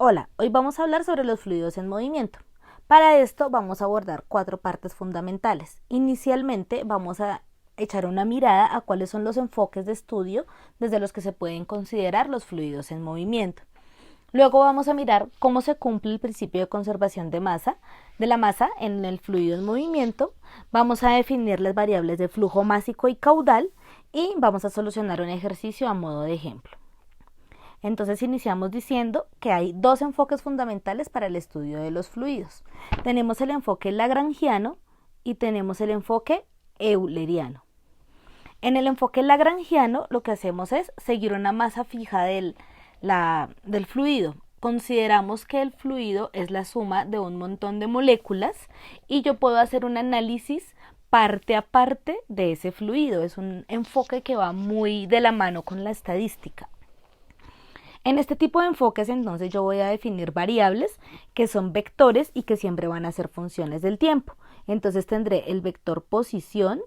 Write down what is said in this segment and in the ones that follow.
Hola, hoy vamos a hablar sobre los fluidos en movimiento. Para esto vamos a abordar 4 partes fundamentales. Inicialmente vamos a echar una mirada a cuáles son los enfoques de estudio desde los que se pueden considerar los fluidos en movimiento. Luego vamos a mirar cómo se cumple el principio de conservación de la masa en el fluido en movimiento. Vamos a definir las variables de flujo másico y caudal y vamos a solucionar un ejercicio a modo de ejemplo. Entonces iniciamos diciendo que hay 2 enfoques fundamentales para el estudio de los fluidos. Tenemos el enfoque lagrangiano y tenemos el enfoque euleriano. En el enfoque lagrangiano lo que hacemos es seguir una masa fija del fluido. Consideramos que el fluido es la suma de un montón de moléculas y yo puedo hacer un análisis parte a parte de ese fluido. Es un enfoque que va muy de la mano con la estadística. En este tipo de enfoques, entonces, yo voy a definir variables que son vectores y que siempre van a ser funciones del tiempo. Entonces tendré el vector posición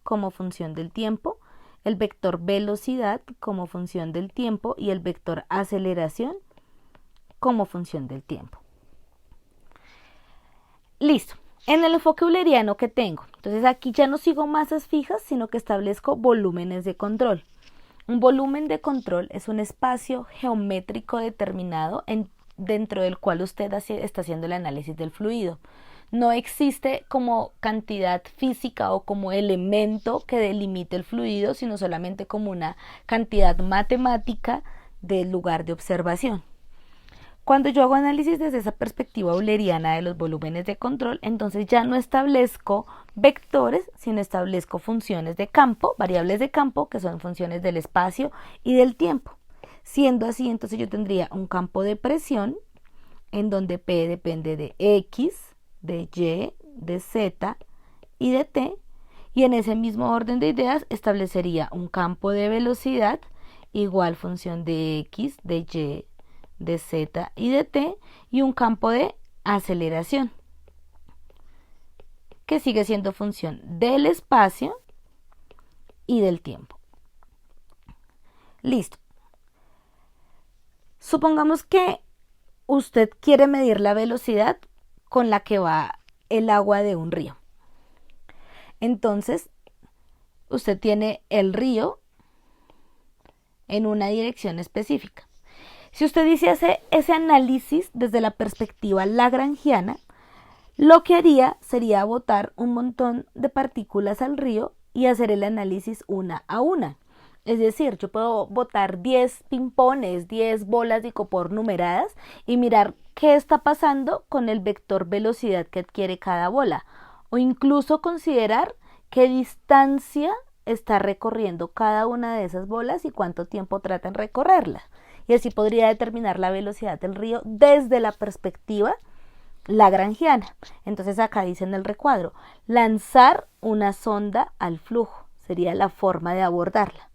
como función del tiempo, el vector velocidad como función del tiempo y el vector aceleración como función del tiempo. Listo. En el enfoque euleriano que tengo, entonces aquí ya no sigo masas fijas, sino que establezco volúmenes de control. Un volumen de control es un espacio geométrico determinado dentro del cual usted está haciendo el análisis del fluido. No existe como cantidad física o como elemento que delimite el fluido, sino solamente como una cantidad matemática del lugar de observación. Cuando yo hago análisis desde esa perspectiva euleriana de los volúmenes de control, entonces ya no establezco vectores, sino establezco funciones de campo, variables de campo, que son funciones del espacio y del tiempo. Siendo así, entonces yo tendría un campo de presión, en donde P depende de X, de Y, de Z y de T, y en ese mismo orden de ideas establecería un campo de velocidad, igual función de X, de Y, de Z y de T, y un campo de aceleración que sigue siendo función del espacio y del tiempo. Listo. Supongamos que usted quiere medir la velocidad con la que va el agua de un río. Entonces, usted tiene el río en una dirección específica. Si usted hiciese ese análisis desde la perspectiva lagrangiana, lo que haría sería botar un montón de partículas al río y hacer el análisis una a una. Es decir, yo puedo botar 10 pimpones, 10 bolas de icopor numeradas y mirar qué está pasando con el vector velocidad que adquiere cada bola. O incluso considerar qué distancia está recorriendo cada una de esas bolas y cuánto tiempo trata en recorrerla. Y así podría determinar la velocidad del río desde la perspectiva lagrangiana. Entonces acá dice en el recuadro, lanzar una sonda al flujo sería la forma de abordarla.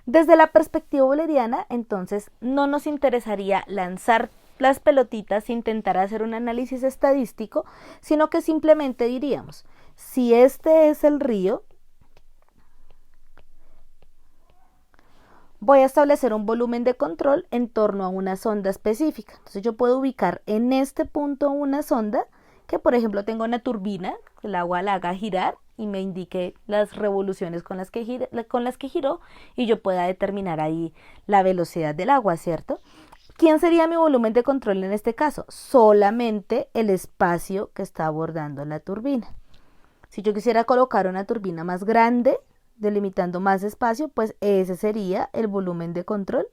Desde la perspectiva euleriana, entonces no nos interesaría lanzar las pelotitas e intentar hacer un análisis estadístico, sino que simplemente diríamos, si este es el río, voy a establecer un volumen de control en torno a una sonda específica. Entonces yo puedo ubicar en este punto una sonda que, por ejemplo, tenga una turbina, el agua la haga girar y me indique las revoluciones con las que giró y yo pueda determinar ahí la velocidad del agua, ¿cierto? ¿Quién sería mi volumen de control en este caso? Solamente el espacio que está abordando la turbina. Si yo quisiera colocar una turbina más grande, delimitando más espacio, pues ese sería el volumen de control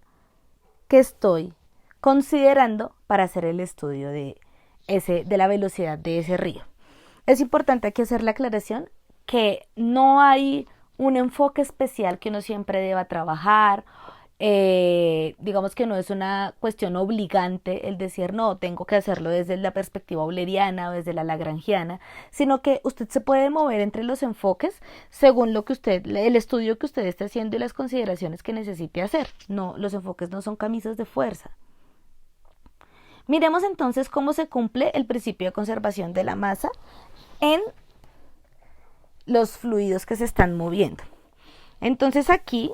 que estoy considerando para hacer el estudio de la velocidad de ese río. Es importante aquí hacer la aclaración que no hay un enfoque especial que uno siempre deba trabajar. Digamos que no es una cuestión obligante el decir no, tengo que hacerlo desde la perspectiva euleriana o desde la lagrangiana, sino que usted se puede mover entre los enfoques según el estudio que usted esté haciendo y las consideraciones que necesite hacer. No, los enfoques no son camisas de fuerza. Miremos entonces cómo se cumple el principio de conservación de la masa en los fluidos que se están moviendo. Entonces aquí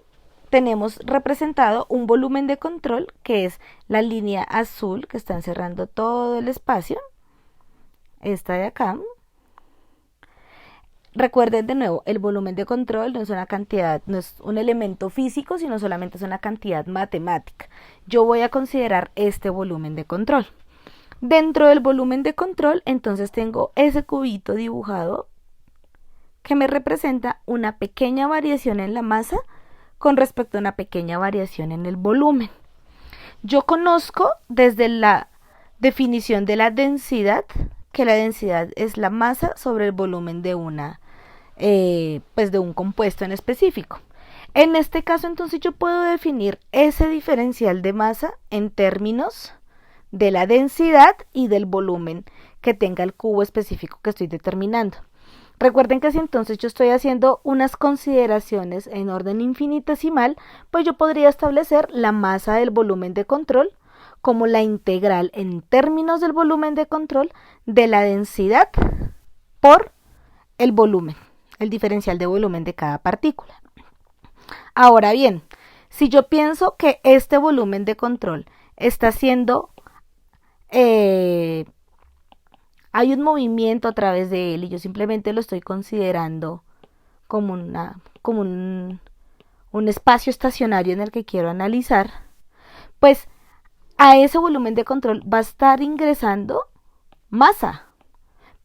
tenemos representado un volumen de control, que es la línea azul que está encerrando todo el espacio, esta de acá. Recuerden de nuevo, el volumen de control no es una cantidad, no es un elemento físico, sino solamente es una cantidad matemática. Yo voy a considerar este volumen de control. Dentro del volumen de control, entonces tengo ese cubito dibujado que me representa una pequeña variación en la masa con respecto a una pequeña variación en el volumen. Yo conozco desde la definición de la densidad, que la densidad es la masa sobre el volumen de de un compuesto en específico. En este caso, entonces, yo puedo definir ese diferencial de masa en términos de la densidad y del volumen que tenga el cubo específico que estoy determinando. Recuerden que si entonces yo estoy haciendo unas consideraciones en orden infinitesimal, pues yo podría establecer la masa del volumen de control como la integral en términos del volumen de control de la densidad por el volumen, el diferencial de volumen de cada partícula. Ahora bien, si yo pienso que este volumen de control está siendo, hay un movimiento a través de él y yo simplemente lo estoy considerando como un espacio estacionario en el que quiero analizar, pues a ese volumen de control va a estar ingresando masa,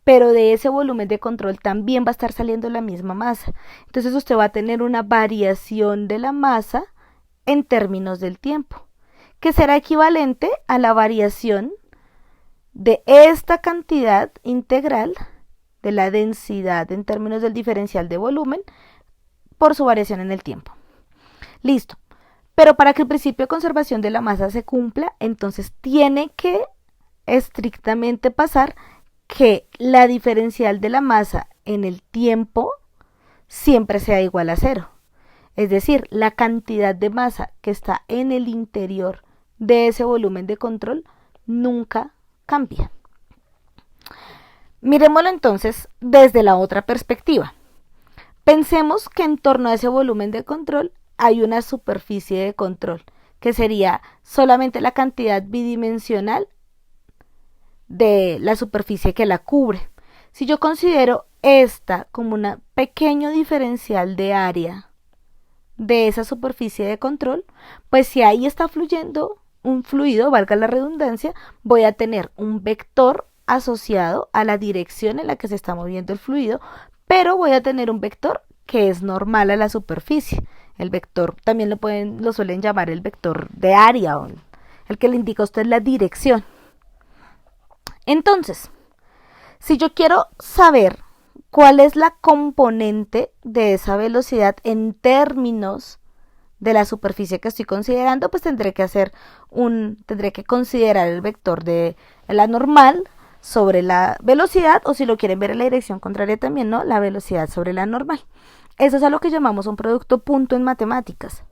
pero de ese volumen de control también va a estar saliendo la misma masa. Entonces usted va a tener una variación de la masa en términos del tiempo, que será equivalente a la variación de esta cantidad integral de la densidad en términos del diferencial de volumen por su variación en el tiempo. Listo. Pero para que el principio de conservación de la masa se cumpla, entonces tiene que estrictamente pasar que la diferencial de la masa en el tiempo siempre sea igual a 0. Es decir, la cantidad de masa que está en el interior de ese volumen de control nunca cambia. Miremoslo entonces desde la otra perspectiva. Pensemos que en torno a ese volumen de control hay una superficie de control, que sería solamente la cantidad bidimensional de la superficie que la cubre. Si yo considero esta como un pequeño diferencial de área de esa superficie de control, pues si ahí está fluyendo un fluido, valga la redundancia, voy a tener un vector asociado a la dirección en la que se está moviendo el fluido, pero voy a tener un vector que es normal a la superficie. El vector también lo suelen llamar el vector de área, o el que le indica a usted la dirección. Entonces, si yo quiero saber cuál es la componente de esa velocidad en términos de la superficie que estoy considerando, pues tendré que considerar el vector de la normal sobre la velocidad, o si lo quieren ver en la dirección contraria también, ¿no? La velocidad sobre la normal. Eso es a lo que llamamos un producto punto en matemáticas,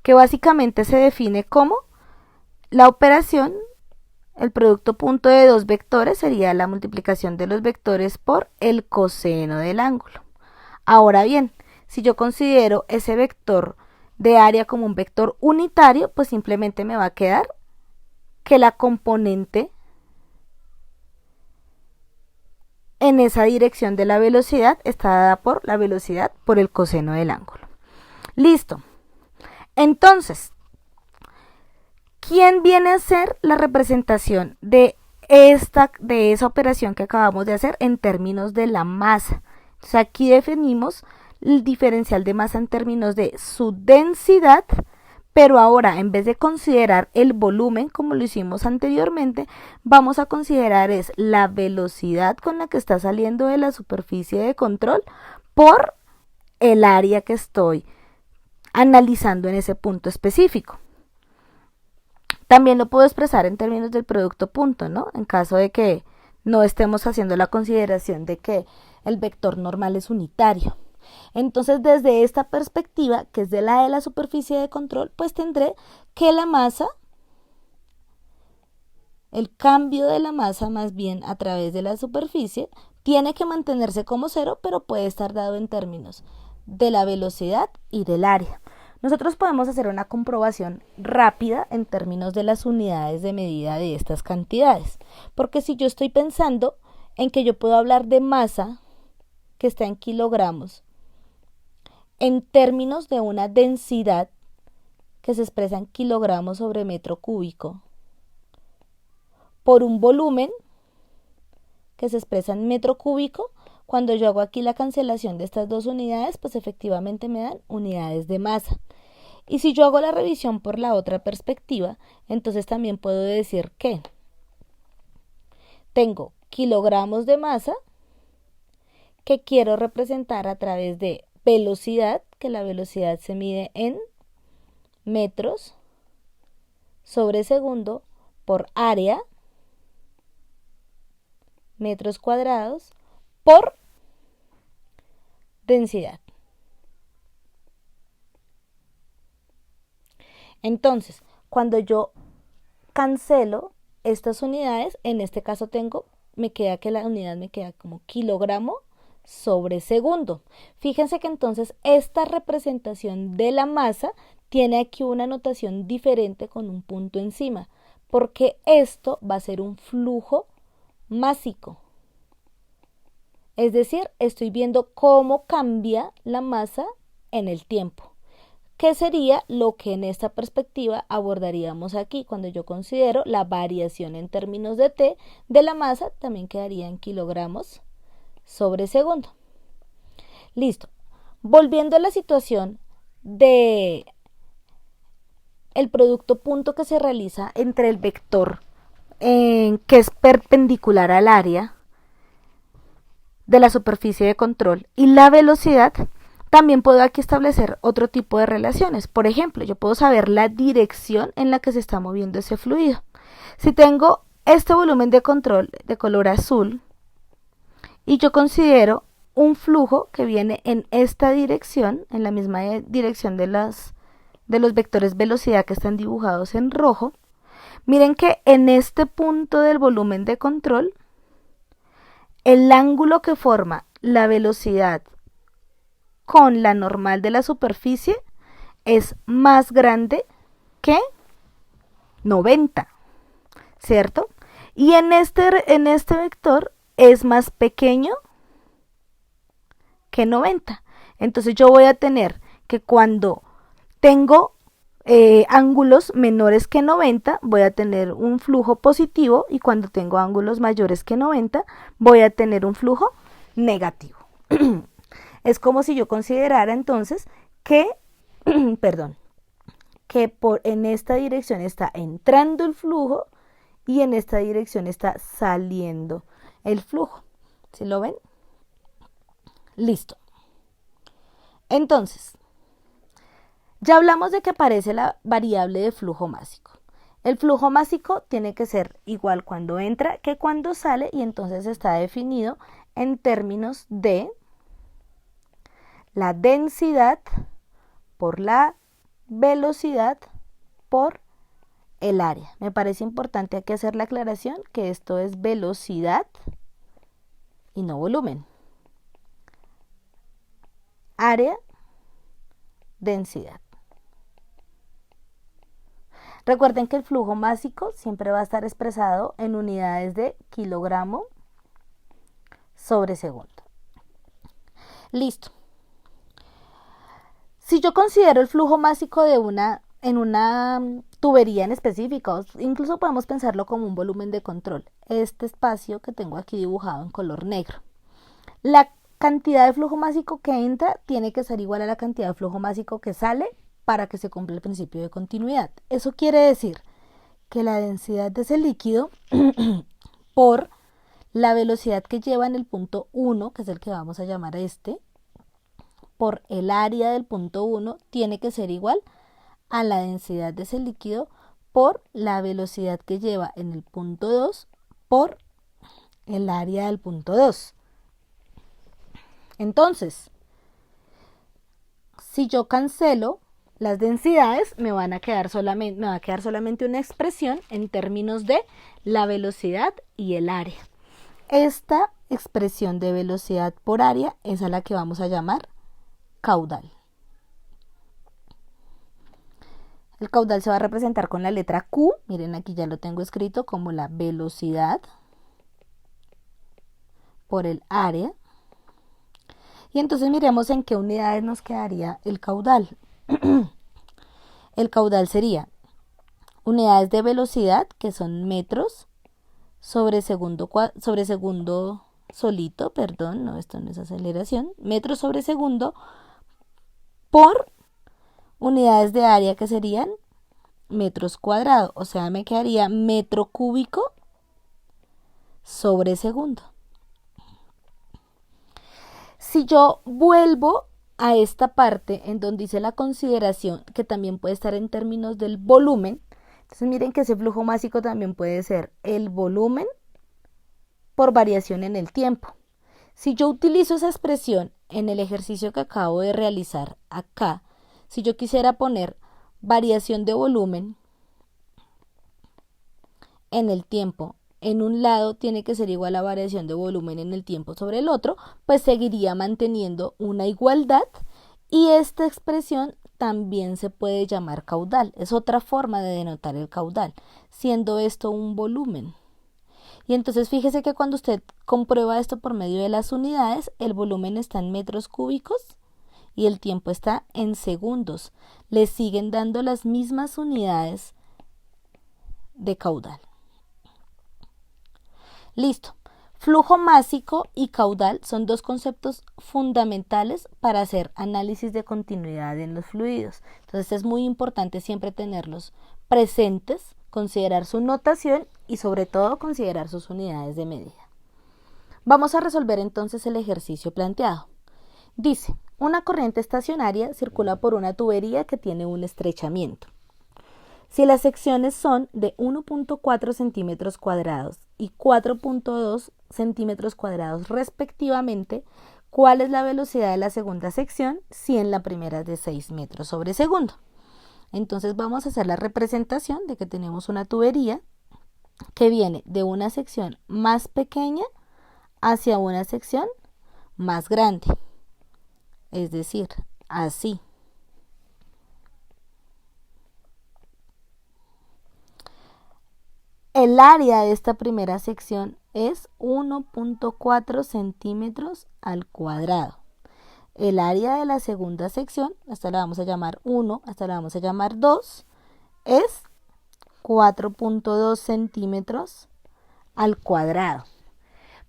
que básicamente se define como la operación, el producto punto de dos vectores sería la multiplicación de los vectores por el coseno del ángulo. Ahora bien, si yo considero ese vector de área como un vector unitario, pues simplemente me va a quedar que la componente en esa dirección de la velocidad está dada por la velocidad por el coseno del ángulo. Listo. Entonces, ¿quién viene a ser la representación de esa operación que acabamos de hacer en términos de la masa? Entonces aquí definimos el diferencial de masa en términos de su densidad, pero ahora en vez de considerar el volumen como lo hicimos anteriormente, vamos a considerar es la velocidad con la que está saliendo de la superficie de control por el área que estoy analizando en ese punto específico. También lo puedo expresar en términos del producto punto, ¿no? En caso de que no estemos haciendo la consideración de que el vector normal es unitario. Entonces, desde esta perspectiva, que es de la superficie de control, pues tendré que la masa, el cambio de la masa más bien a través de la superficie, tiene que mantenerse como 0, pero puede estar dado en términos de la velocidad y del área. Nosotros podemos hacer una comprobación rápida en términos de las unidades de medida de estas cantidades, porque si yo estoy pensando en que yo puedo hablar de masa que está en kilogramos en términos de una densidad que se expresa en kilogramos sobre metro cúbico por un volumen que se expresa en metro cúbico, cuando yo hago aquí la cancelación de estas dos unidades, pues efectivamente me dan unidades de masa. Y si yo hago la revisión por la otra perspectiva, entonces también puedo decir que tengo kilogramos de masa que quiero representar a través de velocidad, que la velocidad se mide en metros sobre segundo, por área, metros cuadrados, por densidad. Entonces, cuando yo cancelo estas unidades, en este caso me queda que la unidad me queda como kilogramo sobre segundo. Fíjense que entonces esta representación de la masa tiene aquí una notación diferente con un punto encima, porque esto va a ser un flujo másico. Es decir, estoy viendo cómo cambia la masa en el tiempo, que sería lo que en esta perspectiva abordaríamos aquí. Cuando yo considero la variación en términos de T de la masa, también quedaría en kilogramos sobre segundo. Listo. Volviendo a la situación de el producto punto que se realiza entre el vector que es perpendicular al área de la superficie de control y la velocidad, también puedo aquí establecer otro tipo de relaciones. Por ejemplo, yo puedo saber la dirección en la que se está moviendo ese fluido. Si tengo este volumen de control de color azul y yo considero un flujo que viene en esta dirección, en la misma dirección de los vectores velocidad que están dibujados en rojo, miren que en este punto del volumen de control, el ángulo que forma la velocidad con la normal de la superficie es más grande que 90, ¿cierto? Y en este vector es más pequeño que 90. Entonces yo voy a tener que cuando tengo ángulos menores que 90, voy a tener un flujo positivo, y cuando tengo ángulos mayores que 90, voy a tener un flujo negativo. Es como si yo considerara entonces que, que en esta dirección está entrando el flujo y en esta dirección está saliendo el flujo. ¿Sí lo ven? Listo. Entonces, ya hablamos de que aparece la variable de flujo másico. El flujo másico tiene que ser igual cuando entra que cuando sale, y entonces está definido en términos de la densidad por la velocidad por el área. Me parece importante aquí hacer la aclaración que esto es velocidad y no volumen. Área, densidad. Recuerden que el flujo másico siempre va a estar expresado en unidades de kilogramo sobre segundo. Listo. Si yo considero el flujo másico en una tubería en específico, incluso podemos pensarlo como un volumen de control, este espacio que tengo aquí dibujado en color negro, la cantidad de flujo másico que entra tiene que ser igual a la cantidad de flujo másico que sale para que se cumpla el principio de continuidad. Eso quiere decir que la densidad de ese líquido por la velocidad que lleva en el punto 1, que es el que vamos a llamar por el área del punto 1, tiene que ser igual a la densidad de ese líquido por la velocidad que lleva en el punto 2 por el área del punto 2. Entonces, si yo cancelo las densidades, me va a quedar solamente una expresión en términos de la velocidad y el área. Esta expresión de velocidad por área es a la que vamos a llamar caudal. El caudal se va a representar con la letra Q. Miren, aquí ya lo tengo escrito como la velocidad por el área. Y entonces miremos en qué unidades nos quedaría el caudal. El caudal sería unidades de velocidad, que son metros sobre segundo solito, perdón, no, esto no es aceleración, metros sobre segundo por unidades de área, que serían metros cuadrados, o sea, me quedaría metro cúbico sobre segundo. Si yo vuelvo a esta parte en donde dice la consideración, que también puede estar en términos del volumen, entonces miren que ese flujo másico también puede ser el volumen por variación en el tiempo. Si yo utilizo esa expresión en el ejercicio que acabo de realizar acá, si yo quisiera poner variación de volumen en el tiempo, en un lado tiene que ser igual a variación de volumen en el tiempo sobre el otro, pues seguiría manteniendo una igualdad, y esta expresión también se puede llamar caudal. Es otra forma de denotar el caudal, siendo esto un volumen. Y entonces fíjese que cuando usted comprueba esto por medio de las unidades, el volumen está en metros cúbicos y el tiempo está en segundos. Le siguen dando las mismas unidades de caudal. Listo. Flujo másico y caudal son dos conceptos fundamentales para hacer análisis de continuidad en los fluidos. Entonces es muy importante siempre tenerlos presentes, considerar su notación y sobre todo considerar sus unidades de medida. Vamos a resolver entonces el ejercicio planteado. Dice, una corriente estacionaria circula por una tubería que tiene un estrechamiento. Si las secciones son de 1.4 centímetros cuadrados y 4.2 centímetros cuadrados respectivamente, ¿cuál es la velocidad de la segunda sección si en la primera es de 6 metros sobre segundo? Entonces vamos a hacer la representación de que tenemos una tubería que viene de una sección más pequeña hacia una sección más grande. Es decir, así. El área de esta primera sección es 1.4 centímetros al cuadrado. El área de la segunda sección, esta la vamos a llamar 1, esta la vamos a llamar 2, es 4.2 centímetros al cuadrado.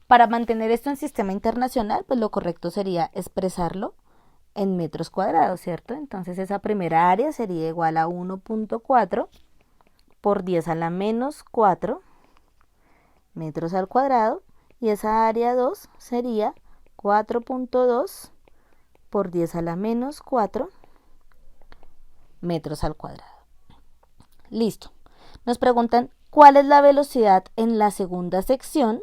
Para mantener esto en sistema internacional, pues lo correcto sería expresarlo en metros cuadrados, ¿cierto? Entonces esa primera área sería igual a 1.4 por 10 a la menos 4 metros al cuadrado, y esa área 2 sería 4.2 por 10 a la menos 4 metros al cuadrado. Listo. Nos preguntan cuál es la velocidad en la segunda sección,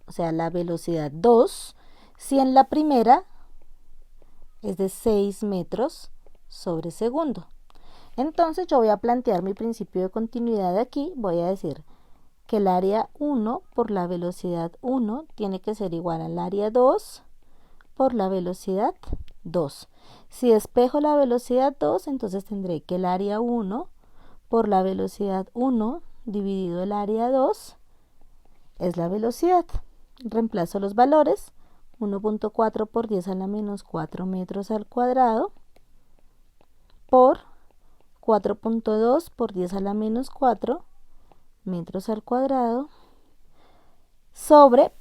o sea, la velocidad 2, si en la primera es de 6 metros sobre segundo. Entonces yo voy a plantear mi principio de continuidad aquí. Voy a decir que el área 1 por la velocidad 1 tiene que ser igual al área 2 por la velocidad 2. Si despejo la velocidad 2, entonces tendré que el área 1 por la velocidad 1 dividido el área 2 es la velocidad. Reemplazo los valores. 1.4 por 10 a la menos 4 metros al cuadrado por 4.2 por 10 a la menos 4 metros al cuadrado sobre,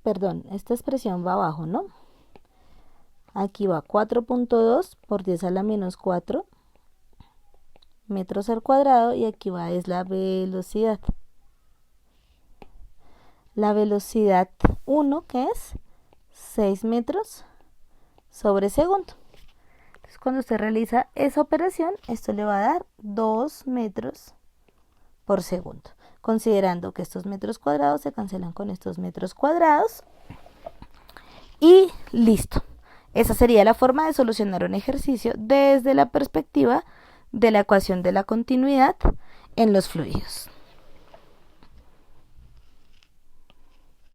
perdón, esta expresión va abajo, ¿no? Aquí va 4.2 por 10 a la menos 4 metros al cuadrado, y aquí va es la velocidad. La velocidad 1, que es 6 metros sobre segundo. Entonces, cuando usted realiza esa operación, esto le va a dar 2 metros por segundo. Considerando que estos metros cuadrados se cancelan con estos metros cuadrados. Y listo. Esa sería la forma de solucionar un ejercicio desde la perspectiva de la ecuación de la continuidad en los fluidos.